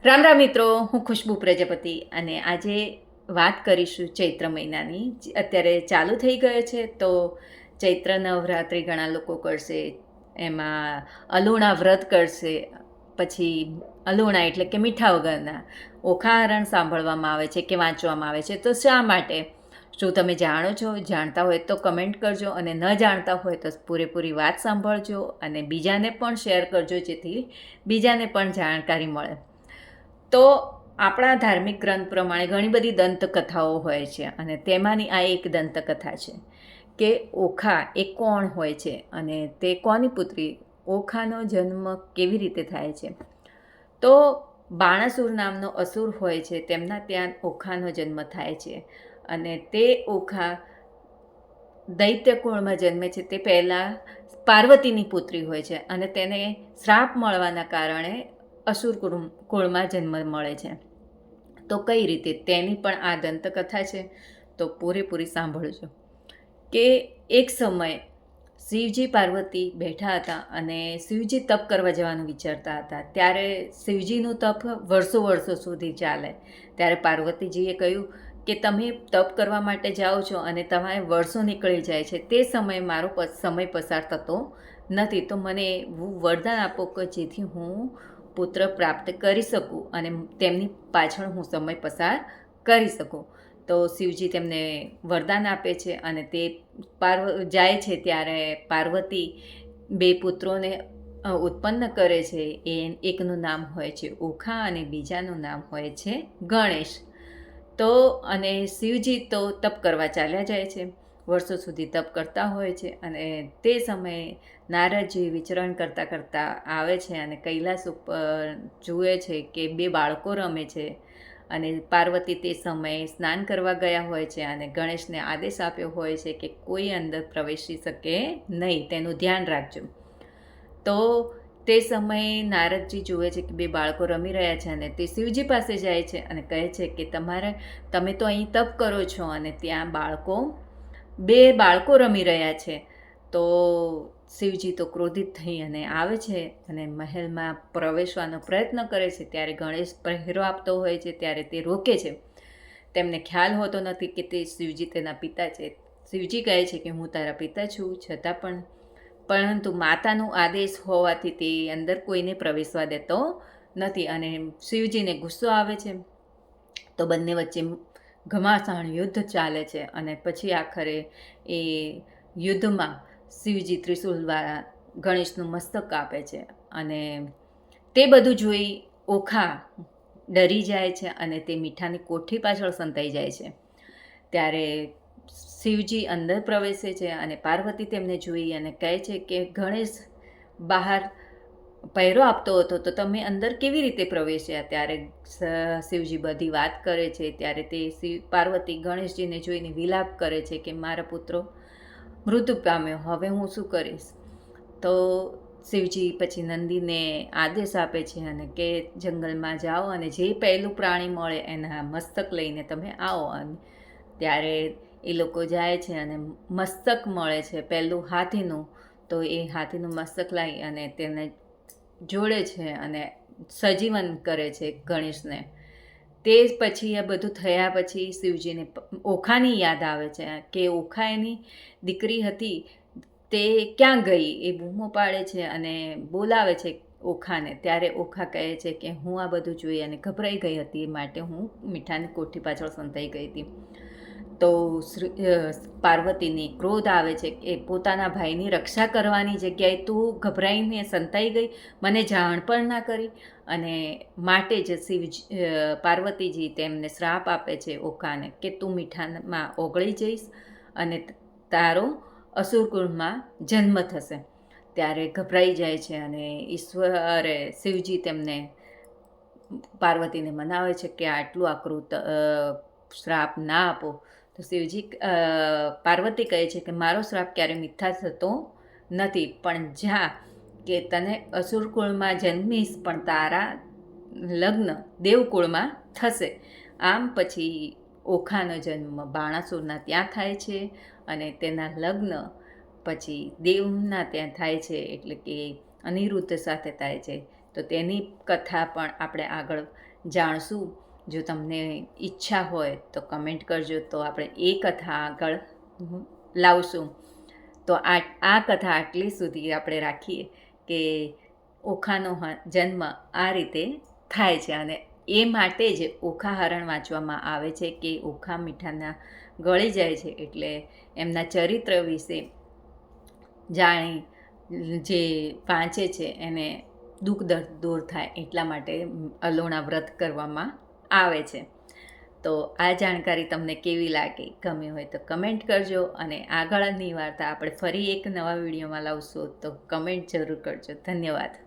રામ રામ મિત્રો, હું ખુશ્બુ પ્રજાપતિ અને આજે વાત કરીશું ચૈત્ર મહિનાની. અત્યારે ચાલુ થઈ ગયો છે તો ચૈત્ર નવરાત્રિ ઘણા લોકો કરશે, એમાં અલુણા વ્રત કરશે. પછી અલુણા એટલે કે મીઠા વગરના ઓખાહરણ સાંભળવામાં આવે છે કે વાંચવામાં આવે છે. તો શા માટે? શું તમે જાણો છો? જાણતા હોય તો કમેન્ટ કરજો, અને ન જાણતા હોય તો પૂરેપૂરી વાત સાંભળજો અને બીજાને પણ શેર કરજો, જેથી બીજાને પણ જાણકારી મળે. તો આપણા ધાર્મિક ગ્રંથ પ્રમાણે ઘણી બધી દંતકથાઓ હોય છે, અને તેમાંની આ એક દંતકથા છે કે ઓખા એ કોણ હોય છે અને તે કોની પુત્રી. ઓખાનો જન્મ કેવી રીતે થાય છે? તો બાણાસુર નામનો અસુર હોય છે, તેમના ત્યાં ઓખાનો જન્મ થાય છે. અને તે ઓખા દૈત્ય કુળમાં જન્મે છે. તે પહેલાં પાર્વતીની પુત્રી હોય છે, અને તેને શ્રાપ મળવાના કારણે અસુર કુળમાં જન્મ મળે છે. તો કઈ રીતે, તેની પણ આ દંતકથા છે, તો પૂરેપૂરી સાંભળજો. કે એક સમય શિવજી પાર્વતી બેઠા હતા અને શિવજી તપ કરવા જવાનું વિચારતા હતા. ત્યારે શિવજીનું તપ વર્ષો વર્ષો સુધી ચાલે. ત્યારે પાર્વતીજીએ કહ્યું કે તમે તપ કરવા માટે જાઓ છો અને તમારે વર્ષો નીકળી જાય છે, તે સમયે મારો સમય પસાર થતો નથી, તો મને વરદાન આપો કે જેથી હું પુત્ર પ્રાપ્ત કરી શકું અને તેમની પાછળ હું સમય પસાર કરી શકું. તો શિવજી તેમને વરદાન આપે છે, અને તે જાય છે. ત્યારે પાર્વતી બે પુત્રોને ઉત્પન્ન કરે છે. એકનું નામ હોય છે ઓખા અને બીજાનું નામ હોય છે ગણેશ. તો અને શિવજી તો તપ કરવા ચાલ્યા જાય છે, વર્ષો સુધી તપ કરતા હોય છે. અને તે સમયે નારદજી વિચરણ કરતાં કરતાં આવે છે અને કૈલાસ ઉપર જુએ છે કે બે બાળકો રમે છે. અને પાર્વતી તે સમયે સ્નાન કરવા ગયા હોય છે, અને ગણેશને આદેશ આપ્યો હોય છે કે કોઈ અંદર પ્રવેશી શકે નહીં, તેનું ધ્યાન રાખજો. તો તે સમયે નારદજી જુએ છે કે બે બાળકો રમી રહ્યા છે, અને તે શિવજી પાસે જાય છે અને કહે છે કે તમે તો અહીં તપ કરો છો અને ત્યાં બે બાળકો રમી રહ્યા છે. તો શિવજી તો ક્રોધિત થઈ અને આવે છે અને મહેલમાં પ્રવેશવાનો પ્રયત્ન કરે છે. ત્યારે ગણેશ પહેરો આપતો હોય છે, ત્યારે તે રોકે છે. તેમને ખ્યાલ હોતો નથી કે તે શિવજી તેના પિતા છે. શિવજી કહે છે કે હું તારા પિતા છું, છતાં પરંતુ માતાનો આદેશ હોવાથી તે અંદર કોઈને પ્રવેશવા દેતો નથી. અને શિવજીને ગુસ્સો આવે છે, તો બંને વચ્ચે ઘમાસાણ યુદ્ધ ચાલે છે. અને પછી આખરે એ યુદ્ધમાં શિવજી ત્રિશૂલ દ્વારા ગણેશનું મસ્તક કાપે છે. અને તે બધું જોઈ ઓખા ડરી જાય છે અને તે મીઠાની કોઠી પાછળ સંતાઈ જાય છે. ત્યારે શિવજી અંદર પ્રવેશે છે અને પાર્વતી તેમને જોઈ અને કહે છે કે ગણેશ બહાર પહેરો આપતો હતો, તો તમે અંદર કેવી રીતે પ્રવેશ્યા? ત્યારે શિવજી બધી વાત કરે છે. ત્યારે તે પાર્વતી ગણેશજીને જોઈને વિલાપ કરે છે કે મારા પુત્રો મૃત્યુ પામ્યો, હવે હું શું કરીશ? તો શિવજી પછી નંદીને આદેશ આપે છે અને કે જંગલમાં જાઓ અને જે પહેલું પ્રાણી મળે એના મસ્તક લઈને તમે આવો. અને ત્યારે એ લોકો જાય છે અને મસ્તક મળે છે પહેલું હાથીનું. તો એ હાથીનું મસ્તક લાવી અને તેને જોડે છે અને સજીવન કરે છે ગણેશને. તે પછી આ બધું થયા પછી શિવજીને ઓખાની યાદ આવે છે કે ઓખા એની દીકરી હતી, તે ક્યાં ગઈ? એ બૂમો પાડે છે અને બોલાવે છે ઓખાને. ત્યારે ઓખા કહે છે કે હું આ બધું જોઈ અને ગભરાઈ ગઈ હતી, માટે હું મીઠાની કોઠી પાછળ સંતાઈ ગઈ હતી. તો પાર્વતીને ક્રોધ આવે છે કે પોતાના ભાઈની રક્ષા કરવાની જગ્યાએ તું ગભરાઈને સંતાઈ ગઈ, મને જાણ પણ ના કરી. અને માટે જ પાર્વતીજી તેમને શ્રાપ આપે છે ઓખાને કે તું મીઠામાં ઓગળી જઈશ અને તારો અસુરકુળમાં જન્મ થશે. ત્યારે ગભરાઈ જાય છે અને શિવજી તેમને પાર્વતીને મનાવે છે કે આટલું આકરું શ્રાપ ના આપો. તો શિવજી પાર્વતી કહે છે કે મારો શ્રાપ ક્યારે મિથ્યા થતો નથી, પણ જા કે તને અસુરકુળમાં જન્મીશ, પણ તારા લગ્ન દેવકુળમાં થશે. આમ પછી ઓખાનો જન્મ બાણાસુરના ત્યાં થાય છે અને તેના લગ્ન પછી દેવના ત્યાં થાય છે, એટલે કે અનિરુદ્ધ સાથે થાય છે. તો તેની કથા પણ આપણે આગળ જાણશું. જો તમને ઈચ્છા હોય તો કમેન્ટ કરજો, તો આપણે એ કથા આગળ લાવશું. તો આ કથા આટલી સુધી આપણે રાખીએ કે ઓખાનો જન્મ આ રીતે થાય છે, અને એ માટે જ ઓખા હરણ વાંચવામાં આવે છે કે ઓખા મીઠાના ગળી જાય છે, એટલે એમના ચરિત્ર વિશે જાણી જે વાંચે છે એને દુઃખ દર્દ દૂર થાય, એટલા માટે અલોણા વ્રત કરવામાં આવે છે. તો આ જાણકારી તમને કેવી લાગી, ગમી હોય તો કમેન્ટ કરજો, અને આગળની વાર્તા આપણે ફરી એક નવા વિડીયોમાં લાવશું, તો કમેન્ટ જરૂર કરજો. ધન્યવાદ.